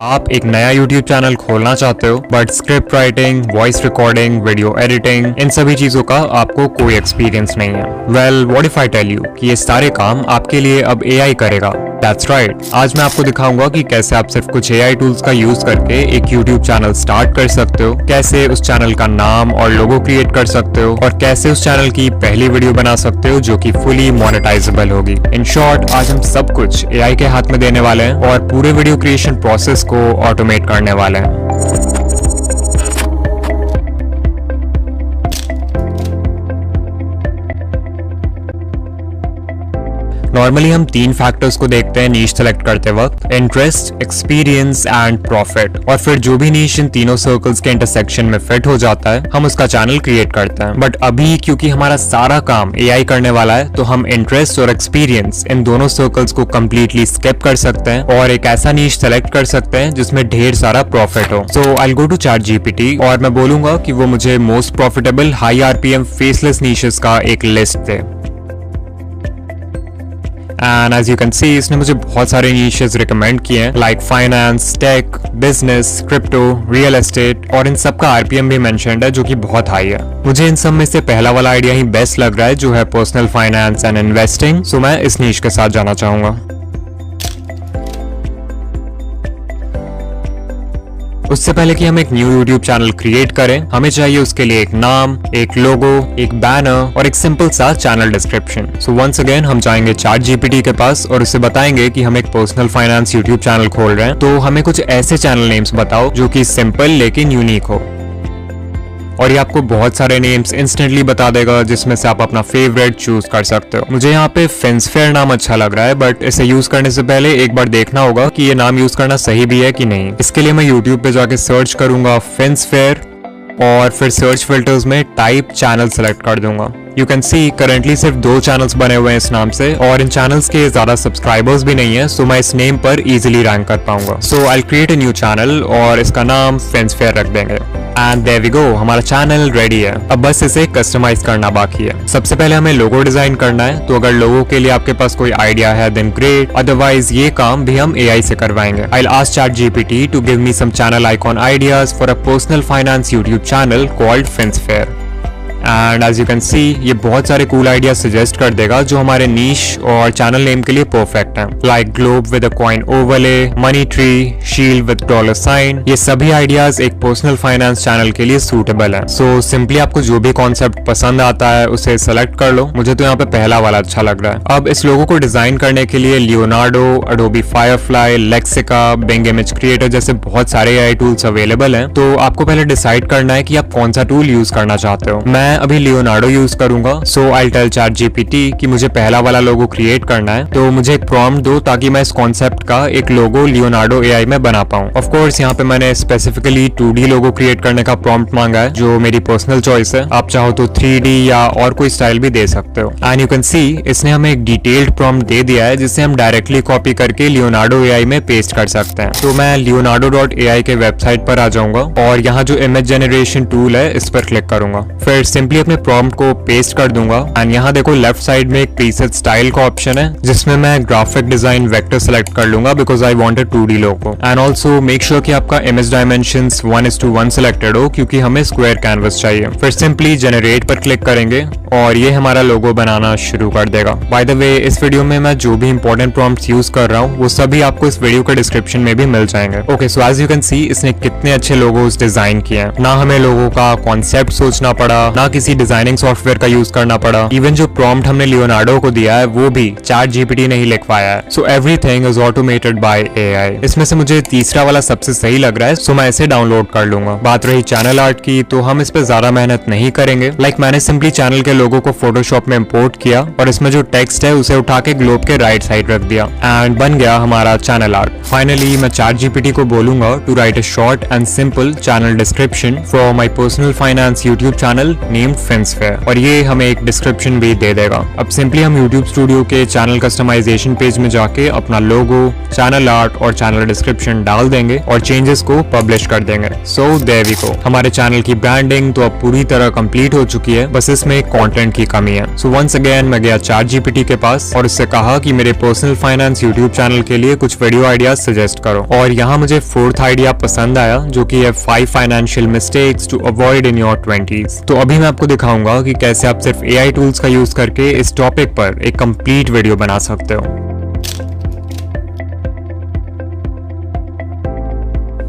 आप एक नया YouTube चैनल खोलना चाहते हो but script writing, voice recording, video editing, इन सभी चीजों का आपको कोई एक्सपीरियंस नहीं है। Well, what if I tell you कि ये सारे काम आपके लिए अब AI करेगा। That's right. आज मैं आपको दिखाऊंगा कि कैसे आप सिर्फ कुछ AI टूल्स का यूज करके एक YouTube चैनल स्टार्ट कर सकते हो, कैसे उस चैनल का नाम और लोगो क्रिएट कर सकते हो और कैसे उस चैनल की पहली वीडियो बना सकते हो जो कि फुली मोनेटाइजेबल होगी। इन शॉर्ट, आज हम सब कुछ AI के हाथ में देने वाले हैं और पूरे वीडियो क्रिएशन प्रोसेस को ऑटोमेट करने वाले हैं। नॉर्मली हम तीन फैक्टर्स को देखते हैं नीश सेलेक्ट करते वक्त: इंटरेस्ट, एक्सपीरियंस एंड प्रॉफिट। और फिर जो भी नीश इन तीनों सर्कल्स के इंटरसेक्शन में फिट हो जाता है, हम उसका चैनल क्रिएट करते हैं। बट अभी क्योंकि हमारा सारा काम AI करने वाला है, तो हम इंटरेस्ट और एक्सपीरियंस इन दोनों सर्कल्स को कम्प्लीटली स्किप कर सकते हैं और एक ऐसा नीश सेलेक्ट कर सकते हैं जिसमें ढेर सारा प्रॉफिट हो। सो आई गो टू ChatGPT और मैं बोलूंगा कि वो मुझे most profitable high RPM faceless niches का एक लिस्ट दे। And as you can see, इसने मुझे बहुत सारे नीशेस रिकमेंड किए हैं, like finance, tech, business, crypto, real estate, और इन सब का RPM भी मेंशन्ड है जो कि बहुत हाई है। मुझे इन सब में से पहला वाला आइडिया ही बेस्ट लग रहा है, जो है पर्सनल फाइनेंस एंड इन्वेस्टिंग। सो मैं इस नीश के साथ जाना चाहूंगा। उससे पहले कि हम एक न्यू YouTube चैनल क्रिएट करें, हमें चाहिए उसके लिए एक नाम, एक लोगो, एक बैनर और एक सिंपल सा channel description. So once again हम जाएंगे ChatGPT के पास और उसे बताएंगे कि हम एक पर्सनल फाइनेंस YouTube चैनल खोल रहे हैं, तो हमें कुछ ऐसे चैनल नेम्स बताओ जो कि सिंपल लेकिन यूनिक हो। और ये आपको बहुत सारे नेम्स इंस्टेंटली बता देगा जिसमें से आप अपना फेवरेट चूज कर सकते हो। मुझे यहाँ पे फिन्सफेयर नाम अच्छा लग रहा है, बट इसे यूज करने से पहले एक बार देखना होगा कि ये नाम यूज करना सही भी है कि नहीं। इसके लिए मैं YouTube पे जाके सर्च करूंगा फिन्सफेयर और फिर सर्च फिल्टर्स में टाइप चैनल सेलेक्ट कर दूंगा। यू कैन सी करंटली सिर्फ 2 चैनल्स बने हुए हैं इस नाम से और इन चैनल्स के ज्यादा सब्सक्राइबर्स भी नहीं है, सो मैं इस नेम पर इजीली रैंक कर पाऊंगा। So I create a new channel और इसका नाम फिन्सफेयर रख देंगे। एंड देयर वी गो, हमारा चैनल रेडी है। अब बस इसे कस्टमाइज करना बाकी है। सबसे पहले हमें लोगो डिजाइन करना है, तो अगर लोगो के लिए आपके पास कोई आइडिया है देन ग्रेट, अदरवाइज ये काम भी हम AI से करवाएंगे। I will ask ChatGPT to give me some channel icon ideas for a personal finance YouTube channel called Finsphere. And as you can see, ये बहुत सारे कूल आइडियाज सजेस्ट कर देगा जो हमारे नीश और चैनल नेम के लिए परफेक्ट हैं, like globe with a coin overlay, money tree, shield with dollar sign. ये सभी आइडियाज एक पर्सनल फाइनेंस चैनल के लिए सूटेबल है। सो सिंपली आपको जो भी कॉन्सेप्ट पसंद आता है उसे सेलेक्ट कर लो। मुझे तो यहाँ पे पहला वाला अच्छा लग रहा है। अब इस लोगो को डिजाइन करने के लिए Leonardo, Adobe Firefly, Lexica, Bing image creator जैसे बहुत सारे AI टूल्स अवेलेबल हैं। तो आपको पहले डिसाइड करना है कि आप कौन सा टूल यूज करना चाहते हो। मैं अभी लियोनार्डो यूज करूंगा। सो आई टेल ChatGPT कि मुझे पहला वाला लोगो क्रिएट करना है, तो मुझे एक प्रॉम्प्ट दो ताकि मैं इस कॉन्सेप्ट का एक लोगो लियोनार्डो AI में बना पाऊं। ऑफ कोर्स यहाँ पे मैंने स्पेसिफिकली 2D लोगो क्रिएट करने का प्रॉम्प्ट मांगा है, जो मेरी पर्सनल चॉइस है। आप चाहो तो 3D या और कोई स्टाइल भी दे सकते हो। एंड यू कैन सी, इसने हमें एक डिटेल्ड प्रॉम्प्ट दे दिया है जिसे हम डायरेक्टली कॉपी करके लियोनार्डो AI में पेस्ट कर सकते हैं। तो मैं leonardo.ai के वेबसाइट पर आ जाऊंगा और यहाँ जो इमेज जनरेशन टूल है इस पर क्लिक करूंगा, फिर सिंपली अपने प्रॉम्प्ट को पेस्ट कर दूंगा। एंड यहाँ देखो लेफ्ट साइड में एक प्रीसेट स्टाइल का ऑप्शन है जिसमें मैं ग्राफिक डिजाइन वेक्टर सेलेक्ट कर लूंगा because I want a 2D logo. And also make sure कि आपका इमेज डायमेंशंस 1:1 सिलेक्टेड हो क्योंकि हमें स्क्वायर कैनवस चाहिए। फिर सिंपली जनरेट पर क्लिक करेंगे और ये हमारा लोगो बनाना शुरू कर देगा। बाय द वे, इस वीडियो में मैं जो भी इंपॉर्टेंट प्रॉम्प्ट्स यूज कर रहा हूँ वो सभी आपको इस वीडियो के डिस्क्रिप्शन में भी मिल जाएंगे। Okay, so as you can see, इसने कितने अच्छे लोगोस डिजाइन किए हैं। ना हमें लोगो का कॉन्सेप्ट सोचना पड़ा, ना किसी डिजाइनिंग सॉफ्टवेयर का यूज करना पड़ा। इवन जो प्रॉम्प्ट हमने लियोनार्डो को दिया है वो भी ChatGPT ने ही लिखवाया है। So everything is automated by AI। इसमें से मुझे तीसरा वाला सबसे सही लग रहा है, सो मैं इसे डाउनलोड कर लूंगा। बात रही चैनल आर्ट की, तो हम इस पे ज्यादा मेहनत नहीं करेंगे। मैंने सिंपली चैनल के लोगो को फोटोशॉप में इंपोर्ट किया और इसमें जो टेक्स्ट है उसे उठा के ग्लोब के राइट साइड रख दिया एंड बन गया हमारा चैनल आर्ट। फाइनली मैं ChatGPT को बोलूंगा to write a short and simple channel description for my personal finance YouTube channel named FinSphere और ये हमें एक डिस्क्रिप्शन भी दे देगा। अब सिंपली हम YouTube स्टूडियो के चैनल कस्टमाइजेशन पेज में जाके अपना लोगो, चैनल आर्ट और चैनल डिस्क्रिप्शन डाल देंगे और चेंजेस को पब्लिश कर देंगे। सो देयर वी गो, हमारे चैनल की ब्रांडिंग तो अब पूरी तरह कंप्लीट हो चुकी है, बस इसमें कंटेंट की कमी है। सो वंस अगेन मैं गया ChatGPT के पास और उससे कहा कि मेरे पर्सनल फाइनेंस यूट्यूब चैनल के लिए कुछ वीडियो आइडियाज सजेस्ट करो और यहाँ मुझे 4th आइडिया पसंद आया जो कि है 5 financial mistakes to avoid in your 20s। तो अभी मैं आपको दिखाऊंगा कि कैसे आप सिर्फ AI टूल्स का यूज करके इस टॉपिक पर एक कंप्लीट वीडियो बना सकते हो।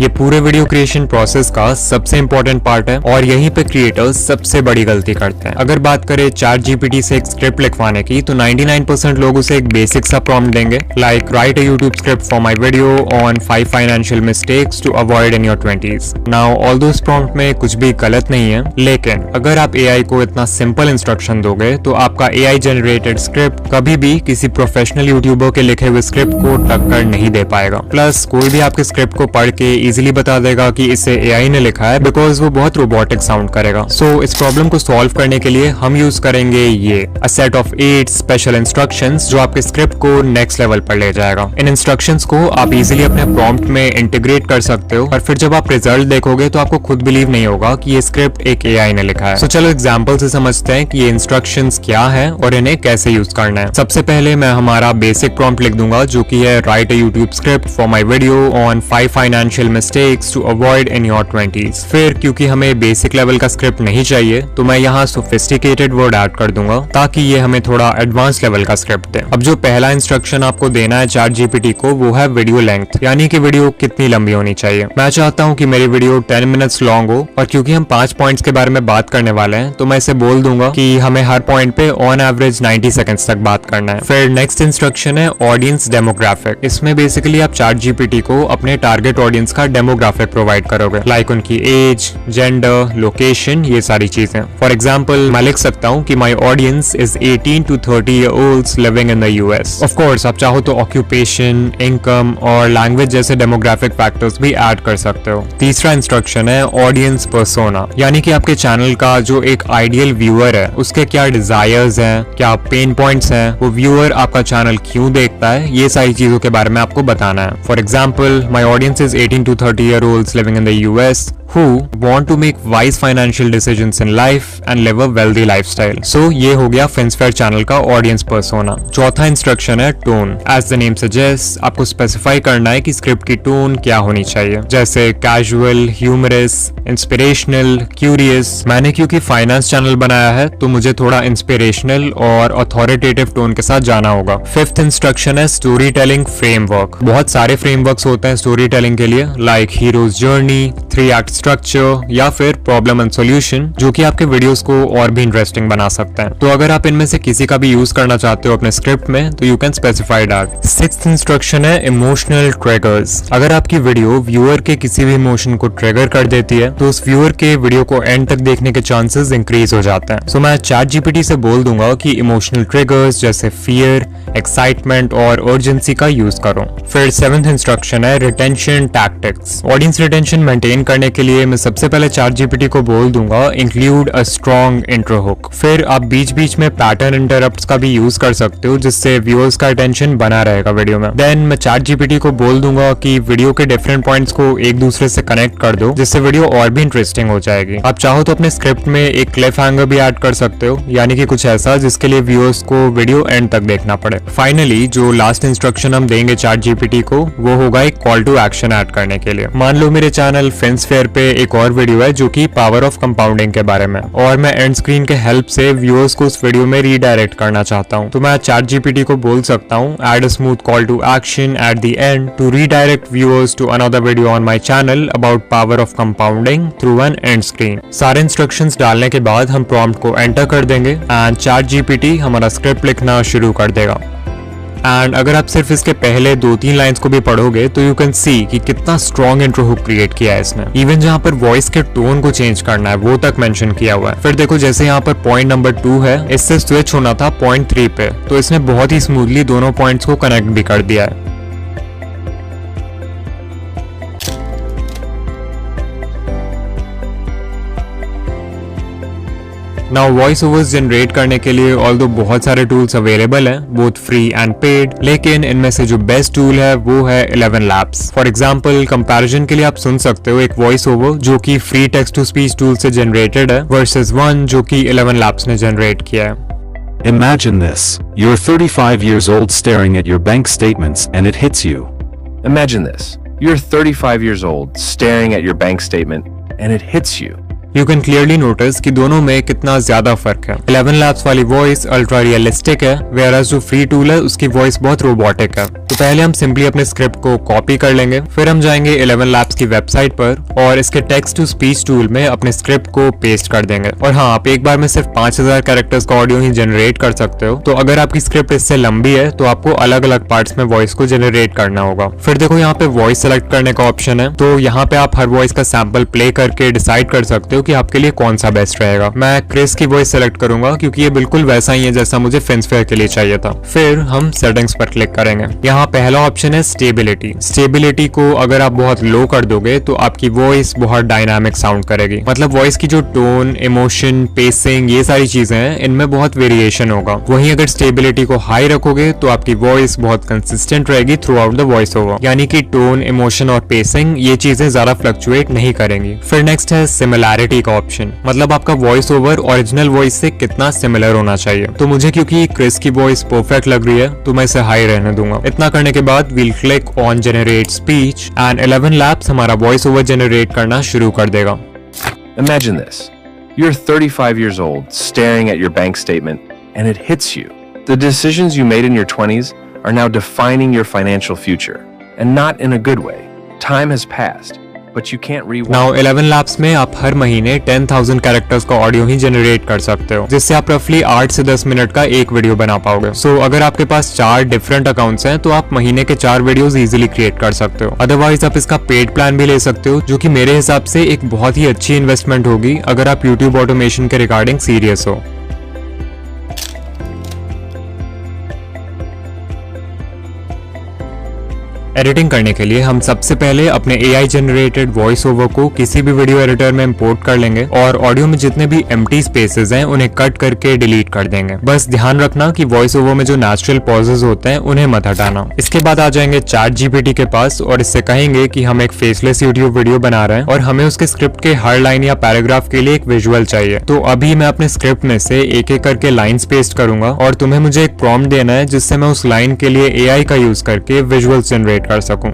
ये पूरे वीडियो क्रिएशन प्रोसेस का सबसे इंपॉर्टेंट पार्ट है और यहीं पे क्रिएटर्स सबसे बड़ी गलती करते हैं। अगर बात करें ChatGPT से एक स्क्रिप्ट लिखवाने की तो 99% लोग उसे एक बेसिक सा प्रॉम्प्ट देंगे, like write a YouTube script for my video on 5 financial mistakes to avoid in your 20s। Now although इस प्रॉम्प्ट में कुछ भी गलत नहीं है, लेकिन अगर आप AI को इतना सिंपल इंस्ट्रक्शन दोगे तो आपका AI जनरेटेड स्क्रिप्ट कभी भी किसी प्रोफेशनल यूट्यूबर के लिखे हुए स्क्रिप्ट को टक्कर नहीं दे पाएगा। प्लस कोई भी आपके स्क्रिप्ट को पढ़ के इजीली बता देगा कि इसे AI ने लिखा है, बिकॉज वो बहुत रोबोटिक साउंड करेगा। सो इस प्रॉब्लम को सॉल्व करने के लिए हम यूज करेंगे ये a set of 8 special instructions जो आपके स्क्रिप्ट को नेक्स्ट लेवल पर ले जाएगा। इन इंस्ट्रक्शंस को आप इजीली अपने प्रॉम्प्ट में इंटीग्रेट कर सकते हो और फिर जब आप रिजल्ट देखोगे तो आपको खुद बिलीव नहीं होगा कि ये स्क्रिप्ट एक AI ने लिखा है। सो चलो एग्जाम्पल से समझते हैं कि ये इंस्ट्रक्शंस क्या है और इन्हें कैसे यूज करना है। सबसे पहले मैं हमारा बेसिक प्रॉम्प्ट लिख दूंगा जो कि है write a YouTube script for my video on 5 financial mistakes to avoid in your 20s। फिर क्योंकि हमें बेसिक लेवल का स्क्रिप्ट नहीं चाहिए तो मैं यहाँ सोफिस्टिकेटेड वर्ड ऐड कर दूंगा ताकि ये हमें थोड़ा एडवांस लेवल का स्क्रिप्ट दे। अब जो पहला इंस्ट्रक्शन आपको देना है ChatGPT को वो है वीडियो लेंथ, यानी कि वीडियो कितनी लंबी होनी चाहिए। मैं चाहता हूँ कि मेरी वीडियो 10 मिनट्स लॉन्ग हो और क्योंकि हम 5 पॉइंट्स के बारे में बात करने वाले हैं तो मैं इसे बोल दूंगा कि हमें हर पॉइंट पे ऑन एवरेज 90 सेकंड्स तक बात करना है। फिर नेक्स्ट इंस्ट्रक्शन है ऑडियंस डेमोग्राफिक। इसमें बेसिकली आप ChatGPT को अपने टारगेट ऑडियंस का डेमोग्राफिक प्रोवाइड करोगे, लाइक उनकी एज, जेंडर, लोकेशन, ये सारी चीजें। फॉर एग्जाम्पल मैं लिख सकता हूँ कि my audience is 18 to 30 year olds living in the US। Of course आप चाहो तो ऑक्यूपेशन, इनकम और लैंग्वेज जैसे डेमोग्राफिक फैक्टर्स भी ऐड कर सकते हो। तीसरा इंस्ट्रक्शन है ऑडियंस पर्सोना, यानी कि आपके चैनल का जो एक आइडियल व्यूअर है उसके क्या डिजायर्स हैं, क्या पेन पॉइंट्स हैं, वो व्यूअर आपका चैनल क्यों देखता है, ये सारी चीजों के बारे में आपको बताना है। For example my audience is 18 to 30 year olds living in the US who want to make wise financial decisions in life and live a wealthy lifestyle। So ये हो गया FinSphere चैनल का ऑडियंस पर्सोना। चौथा instruction है tone. As the name suggests, आपको specify करना है कि स्क्रिप्ट की टोन क्या होनी चाहिए, जैसे कैजुअल, ह्यूमरस, इंस्पिरेशनल, क्यूरियस। मैंने क्योंकि फाइनेंस चैनल बनाया है तो मुझे थोड़ा इंस्पिरेशनल और अथॉरिटेटिव टोन के साथ जाना होगा। फिफ्थ इंस्ट्रक्शन है स्टोरी टेलिंग फ्रेमवर्क। बहुत सारे फ्रेमवर्क्स होते हैं स्टोरी टेलिंग के लिए, like heroes journey, 3 act structure या फिर प्रॉब्लम एंड सॉल्यूशन, जो कि आपके वीडियोस को और भी इंटरेस्टिंग बना सकते हैं। तो अगर आप इनमें से किसी का भी यूज करना चाहते हो अपने स्क्रिप्ट में तो you can specify that. Sixth instruction है इमोशनल ट्रिगर्स। अगर आपकी वीडियो व्यूअर के किसी भी इमोशन को ट्रिगर कर देती है तो उस व्यूअर के वीडियो को एंड तक देखने के चांसेस इंक्रीज हो जाते हैं। सो मैं ChatGPT से बोल दूंगा कि इमोशनल ट्रिगर्स जैसे फियर, एक्साइटमेंट और अर्जेंसी का यूज करो। फिर 7th इंस्ट्रक्शन है retention tactics. Audience retention maintain करने के लिए मैं सबसे पहले ChatGPT को बोल दूंगा include a strong intro hook. फिर आप बीच बीच में पैटर्न इंटरप्ट्स का भी यूज कर सकते हो जिससे व्यूअर्स का अटेंशन बना रहेगा वीडियो में। देन मैं ChatGPT को बोल दूंगा कि वीडियो के डिफरेंट पॉइंट्स को एक दूसरे से कनेक्ट कर दो जिससे वीडियो और भी इंटरेस्टिंग हो जाएगी। आप चाहो तो अपने स्क्रिप्ट में एक क्लिफ हैंगर भी ऐड कर सकते हो, यानी कि कुछ ऐसा जिसके लिए व्यूअर्स को वीडियो एंड तक देखना पड़े। फाइनली जो लास्ट इंस्ट्रक्शन हम देंगे ChatGPT को वो होगा एक कॉल टू एक्शन ऐड करने के लिए। मान लो मेरे चैनल FinSphere पे एक और वीडियो है जो कि पावर ऑफ कंपाउंडिंग के बारे में, और मैं एंड स्क्रीन के हेल्प से व्यूअर्स को उस वीडियो में रीडायरेक्ट करना चाहता हूँ। तो मैं ChatGPT को बोल सकता हूँ add a smooth call to action at the end to redirect viewers to another video on my channel about power of compounding through an end screen. सारे इंस्ट्रक्शंस डालने के बाद हम प्रॉम्प्ट को एंटर कर देंगे एंड ChatGPT हमारा script लिखना शुरू कर देगा। एंड अगर आप सिर्फ इसके पहले 2-3 लाइंस को भी पढ़ोगे तो यू कैन सी कि कितना स्ट्रॉन्ग इंट्रो हुक क्रिएट किया है इसने। इवन जहाँ पर वॉइस के टोन को चेंज करना है वो तक मेंशन किया हुआ है। फिर देखो जैसे यहाँ पर पॉइंट नंबर 2 है, इससे स्विच होना था पॉइंट 3 पे, तो इसने बहुत ही स्मूथली दोनों पॉइंट्स को कनेक्ट भी कर दिया है। नाउ वॉइस ओवर्स जनरेट करने के लिए ऑल्दो बहुत सारे टूल्स अवेलेबल हैं, बोथ फ्री एंड पेड, लेकिन इनमें से जो बेस्ट टूल है वो है 11 Labs। फॉर एग्जांपल कंपैरिजन के लिए आप सुन सकते हो एक वॉइस ओवर जो कि free text to speech tool से जनरेटेड है वर्सेस वन जो कि 11 Labs ने जनरेट किया है। Imagine this. You're 35 years old staring at your bank statements and it hits you. Imagine this. You're 35 years old staring at your bank statement and it hits you. You can clearly notice कि दोनों में कितना ज्यादा फर्क है। 11 Labs वाली voice ultra realistic है, whereas जो फ्री टूल है उसकी वॉइस बहुत रोबोटिक है। तो पहले हम सिंपली अपने स्क्रिप्ट को कॉपी कर लेंगे, फिर हम जाएंगे 11 Labs की वेबसाइट पर और इसके टेक्स्ट टू स्पीच टूल में अपने स्क्रिप्ट को पेस्ट कर देंगे। और हाँ, आप एक बार में सिर्फ 5000 कैरेक्टर्स का ऑडियो ही जनरेट कर सकते हो, तो अगर आपकी स्क्रिप्ट इससे लंबी है तो आपको अलग अलग पार्ट्स में वॉइस को जनरेट करना होगा। फिर देखो यहाँ पे वॉइस सेलेक्ट करने का ऑप्शन है, तो यहाँ पे आप हर वॉइस का सैंपल प्ले करके डिसाइड कर सकते हो कि आपके लिए कौन सा बेस्ट रहेगा। मैं क्रिस की वॉइस सेलेक्ट करूंगा क्योंकि ये बिल्कुल वैसा ही है जैसा मुझे फिल्मफेयर के लिए चाहिए था। फिर हम सेटिंग्स पर क्लिक करेंगे। यहाँ पहला ऑप्शन है स्टेबिलिटी। स्टेबिलिटी को अगर आप बहुत लो कर दोगे तो आपकी वॉइस बहुत डायनामिक साउंड करेगी, मतलब वॉइस की जो टोन, इमोशन, पेसिंग, ये सारी चीजें हैं इनमें बहुत वेरिएशन होगा। वहीं अगर स्टेबिलिटी को हाई रखोगे तो आपकी वॉइस बहुत कंसिस्टेंट रहेगी through out the voice over, यानी कि टोन, इमोशन और पेसिंग ये चीजें ज्यादा फ्लक्चुएट नहीं करेंगी। फिर नेक्स्ट है सिमिलैरिटी का ऑप्शन, मतलब आपका वॉइस ओवर ओरिजिनल वॉइस से कितना सिमिलर होना चाहिए। तो मुझे क्योंकि क्रिस की वॉइस परफेक्ट लग रही है तो मैं इसे हाई रहने दूंगा। इतना करने के बाद we'll click on generate speech and 11 Labs हमारा वॉइस ओवर जनरेट करना शुरू कर देगा। Imagine this. You're 35 years old staring at your bank statement and it hits you. The decisions you made in your 20s are now defining your financial future, and not in a good way. Time has passed, but you can't rewind. Now 11 Labs में आप हर महीने 10,000 characters का audio ही generate कर सकते हो, जिससे आप रफली 8 से 10 मिनट का एक वीडियो बना पाओगे। सो अगर आपके पास 4 डिफरेंट अकाउंट्स हैं तो आप महीने के 4 वीडियोस इजीली क्रिएट कर सकते हो। अदरवाइज आप इसका पेड प्लान भी ले सकते हो, जो कि मेरे हिसाब से एक बहुत ही अच्छी इन्वेस्टमेंट होगी अगर आप यूट्यूब ऑटोमेशन के रिगार्डिंग सीरियस हो। एडिटिंग करने के लिए हम सबसे पहले अपने AI जनरेटेड वॉइस ओवर को किसी भी वीडियो एडिटर में इंपोर्ट कर लेंगे और ऑडियो में जितने भी एम्प्टी स्पेसेस हैं उन्हें कट करके डिलीट कर देंगे। बस ध्यान रखना कि वॉइस ओवर में जो नेचुरल पॉजेस होते हैं उन्हें मत हटाना। इसके बाद आ जाएंगे ChatGPT के पास और इससे कहेंगे कि हम एक फेसलेस यूट्यूब वीडियो बना रहे हैं और हमें उसके स्क्रिप्ट के हर लाइन या पैराग्राफ के लिए एक विजुअल चाहिए। तो अभी मैं अपने स्क्रिप्ट में से एक एक करके लाइन्स पेस्ट करूंगा और तुम्हें मुझे एक प्रॉम्प्ट देना है जिससे मैं उस लाइन के लिए AI का यूज करके विजुअल्स जनरेट कर सकूं।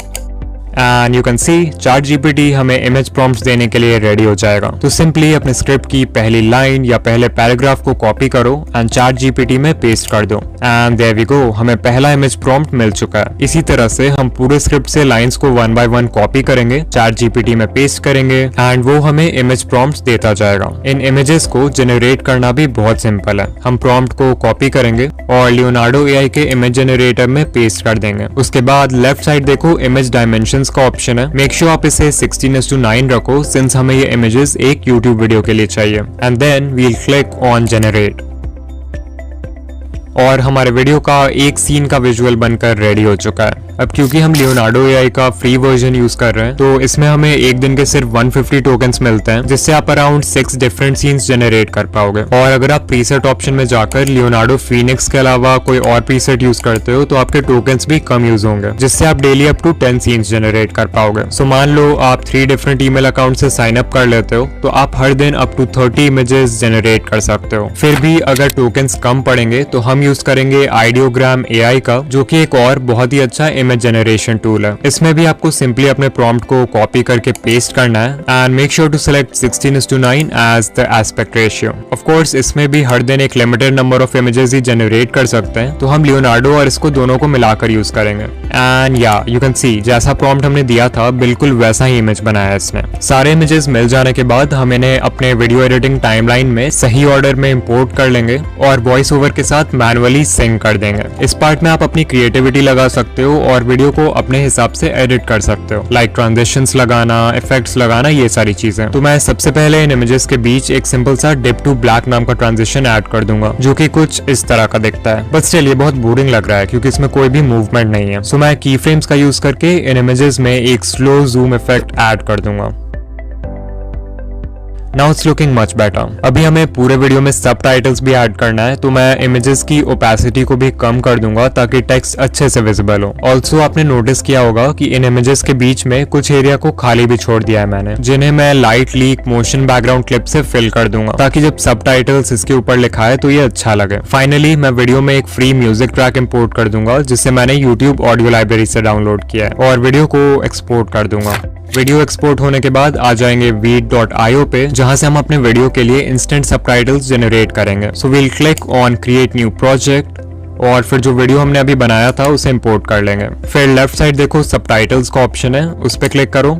And you can C ChatGPT हमें इमेज प्रॉम्प्ट्स देने के लिए रेडी हो जाएगा। तो सिंपली अपने स्क्रिप्ट की पहली लाइन या पहले पैराग्राफ को कॉपी करो एंड ChatGPT में पेस्ट कर दो एंड देयर वी गो, हमें पहला इमेज प्रॉम्प्ट मिल चुका है। इसी तरह से हम पूरे स्क्रिप्ट से लाइंस को 1 बाय 1 कॉपी करेंगे, ChatGPT में पेस्ट करेंगे एंड वो हमें इमेज प्रॉम्प्ट्स देता जाएगा। इन इमेजेस को जनरेट करना भी बहुत सिंपल है। हम प्रॉम्प्ट को कॉपी करेंगे और लियोनार्डो AI के इमेज जनरेटर में पेस्ट कर देंगे। उसके बाद लेफ्ट साइड देखो इमेज डायमेंशन का ऑप्शन है। मेक श्योर आप इसे 16:9 रखो सिंस हमें ये इमेजेस एक यूट्यूब वीडियो के लिए चाहिए and then we'll click on generate और हमारे वीडियो का एक सीन का विजुअल बनकर रेडी हो चुका है। अब क्योंकि हम लियोनार्डो AI का फ्री वर्जन यूज कर रहे हैं तो इसमें हमें एक दिन के सिर्फ 150 टोकन्स मिलते हैं, जिससे आप अराउंड 6 डिफरेंट सीन्स जनरेट कर पाओगे। और अगर आप प्रीसेट ऑप्शन में जाकर लियोनार्डो फीनिक्स के अलावा कोई और प्रीसेट यूज करते हो तो आपके टोकन्स भी कम यूज होंगे, जिससे आप daily up to 10 scenes generate कर पाओगे। सो मान लो आप 3 डिफरेंट ईमेल अकाउंट से साइन अप कर लेते हो तो आप हर दिन अप टू 30 इमेजेस जनरेट कर सकते हो। फिर भी अगर टोकन्स कम पड़ेंगे तो हम यूज करेंगे आइडियोग्राम AI का, जो कि एक और बहुत ही अच्छा इमेज जनरेशन टूल है। इसमें भी आपको सिंपली अपने प्रॉम्प्ट को कॉपी करके पेस्ट करना है and make sure to select 16:9 as the aspect ratio. Of course इसमें भी हर दिन एक लिमिटेड नंबर ऑफ इमेजेस ही जनरेट कर सकते हैं, तो हम लियोनार्डो और इसको दोनों को मिलाकर यूज करेंगे। एंड या यू कैन सी जैसा प्रॉम्प्ट हमने दिया था बिल्कुल वैसा ही इमेज बनाया इसने। सारे इमेजेस मिल जाने के बाद हम इन्हें अपने वीडियो एडिटिंग टाइमलाइन में सही ऑर्डर में इंपोर्ट कर लेंगे और वॉइस ओवर के साथ मैनुअली सिंक कर देंगे। इस पार्ट में आप अपनी क्रिएटिविटी लगा सकते हो और वीडियो को अपने हिसाब से एडिट कर सकते हो, लाइक ट्रांजिशंस लगाना, इफेक्ट्स लगाना, ये सारी चीजें। तो मैं सबसे पहले इन इमेजेस के बीच एक सिंपल सा डिप टू ब्लैक नाम का ट्रांजिशन ऐड कर दूंगा, जो कि कुछ इस तरह का दिखता है। बट स्टिल ये बहुत बोरिंग लग रहा है क्योंकि इसमें कोई भी मूवमेंट नहीं है। सो मैं की फ्रेम्स का यूज करके इन इमेजेस में एक स्लो जूम इफेक्ट ऐड कर दूंगा। Now it's looking much better. अभी हमें पूरे वीडियो में सबटाइटल्स भी ऐड करना है, तो मैं इमेजेस की ओपेसिटी को भी कम कर दूंगा ताकि टेक्स्ट अच्छे से विजिबल हो। ऑल्सो आपने नोटिस किया होगा कि इन इमेजेस के बीच में कुछ एरिया को खाली भी छोड़ दिया है मैंने, जिन्हें मैं light leak motion background clip से फिल कर दूंगा ताकि जब सबटाइटल्स इसके ऊपर लिखा है तो ये अच्छा लगे। फाइनली मैं वीडियो में एक फ्री म्यूजिक ट्रैक इंपोर्ट कर दूंगा जिसे मैंने YouTube ऑडियो लाइब्रेरी से डाउनलोड किया है और वीडियो को एक्सपोर्ट कर दूंगा। वीडियो एक्सपोर्ट होने के बाद आ जाएंगे veed.io पे, जहां से हम अपने वीडियो के लिए इंस्टेंट सबटाइटल्स जनरेट करेंगे। So we'll click on create new project और फिर जो वीडियो हमने अभी बनाया था उसे इंपोर्ट कर लेंगे। फिर लेफ्ट साइड देखो सबटाइटल्स का ऑप्शन है, उस पर क्लिक करो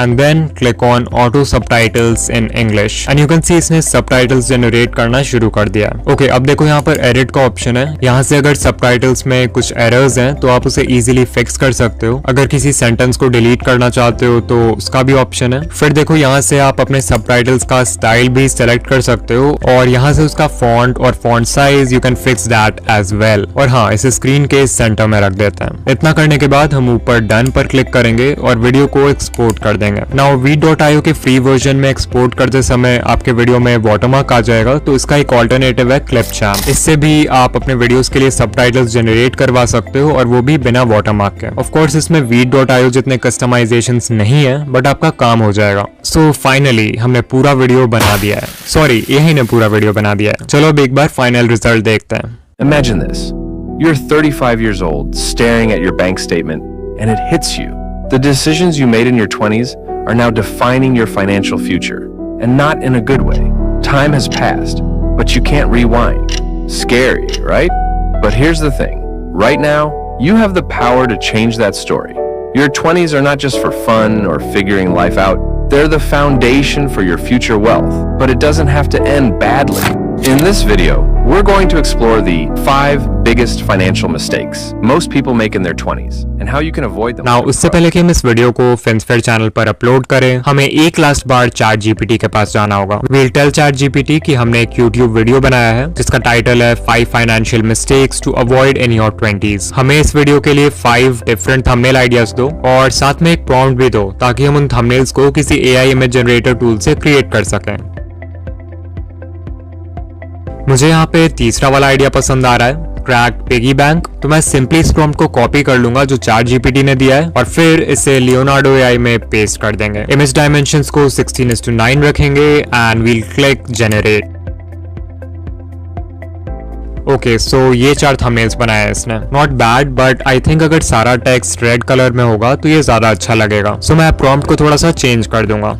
and then click on auto subtitles in English and you can see इसने subtitles generate करना शुरू कर दिया। ओके, अब देखो यहाँ पर edit का ऑप्शन है। यहाँ से अगर subtitles में कुछ errors हैं तो आप उसे easily fix कर सकते हो। अगर किसी sentence को delete करना चाहते हो तो उसका भी ऑप्शन है। फिर देखो यहाँ से आप अपने subtitles का स्टाइल भी select कर सकते हो और यहाँ से उसका font और font size you can fix that as well। और हाँ, इसे स्क्रीन के सेंटर में रख देते हैं। इतना करने के बाद हम ऊपर डन पर क्लिक करेंगे और वीडियो को एक्सपोर्ट कर देंगे। नाउ veed.io के फ्री वर्जन में एक्सपोर्ट करते समय आपके वीडियो में वाटरमार्क आ जाएगा, तो इसका एक ऑल्टरनेटिव है क्लिपचार्म। इससे भी आप अपने वीडियोस के लिए सबटाइटल्स जनरेट करवा सकते हो और वो भी बिना वाटरमार्क के। ऑफ कोर्स इसमें veed.io जितने कस्टमाइजेशंस नहीं है, बट आपका काम हो जाएगा। सो फाइनली हमने पूरा वीडियो बना दिया है। सॉरी, यही ने पूरा वीडियो बना दिया है। चलो अब एक बार फाइनल रिजल्ट देखते हैं। Imagine this. You're 35 years old, staring at your bank statement, and it hits you. The decisions you made in your 20s are now defining your financial future, and not in a good way. Time has passed, but you can't rewind. Scary, right? But here's the thing. Right now, you have the power to change that story. Your 20s are not just for fun or figuring life out. They're the foundation for your future wealth, but it doesn't have to end badly. In this video, we're going to explore the 5 biggest financial mistakes most people make in their 20s and how you can avoid them. Now, उससे पहले कि हम इस video को FinSphere channel पर upload करें, हमें एक लास्ट बार ChatGPT के पास जाना होगा। We'll tell ChatGPT कि हमने एक YouTube वीडियो बनाया है जिसका टाइटल है 5 financial mistakes to avoid in your 20s। हमें इस वीडियो के लिए 5 डिफरेंट थंबनेल आइडियाज दो और साथ में एक प्रॉम्प्ट भी दो ताकि हम उन थंबनेल्स को किसी AI इमेज जनरेटर टूल से क्रिएट कर सकें। मुझे यहाँ पे तीसरा वाला आइडिया पसंद आ रहा है, क्रैक्ड पिगी बैंक। तो मैं सिंपली इस प्रॉम्प्ट को कॉपी कर लूंगा जो ChatGPT ने दिया है और फिर इसे लियोनार्डो AI में पेस्ट कर देंगे। इमेज डायमेंशंस को 16:9 रखेंगे and we'll click generate. Okay, so ये 4 थंबनेल्स बनाया है इसने। Not bad, but I think अगर सारा टेक्स्ट रेड कलर में होगा तो ये ज्यादा अच्छा लगेगा। सो मैं प्रॉम्प्ट को थोड़ा सा चेंज कर दूंगा।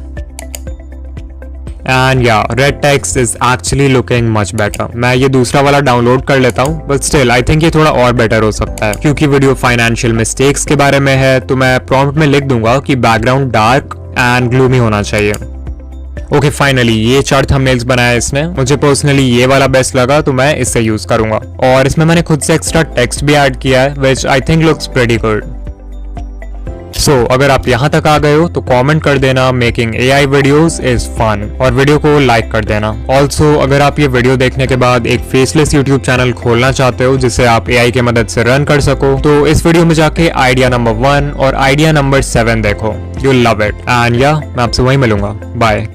एंड या red text is actually looking much better. मैं ये दूसरा वाला डाउनलोड कर लेता हूँ, बट स्टिल आई थिंक ये थोड़ा और बेटर हो सकता है। क्योंकि वीडियो फाइनेंशियल मिस्टेक्स के बारे में है तो मैं प्रॉम्प्ट में लिख दूंगा कि बैकग्राउंड डार्क एंड ग्लूमी होना चाहिए। ओके, फाइनली ये 4 थंबनेल्स बनाया इसने। मुझे पर्सनली ये वाला बेस्ट लगा तो मैं इससे यूज करूंगा और इसमें मैंने खुद से एक्स्ट्रा टेक्स्ट भी ऐड किया है which I think looks pretty good. So अगर आप यहाँ तक आ गए हो तो कमेंट कर देना making AI videos is fun और वीडियो को लाइक कर देना। ऑल्सो अगर आप ये वीडियो देखने के बाद एक फेसलेस YouTube चैनल खोलना चाहते हो जिसे आप AI की मदद से रन कर सको तो इस वीडियो में जाके आइडिया नंबर 1 और आइडिया नंबर 7 देखो। यू लव इट एंड या मैं आपसे वहीं मिलूंगा। बाय।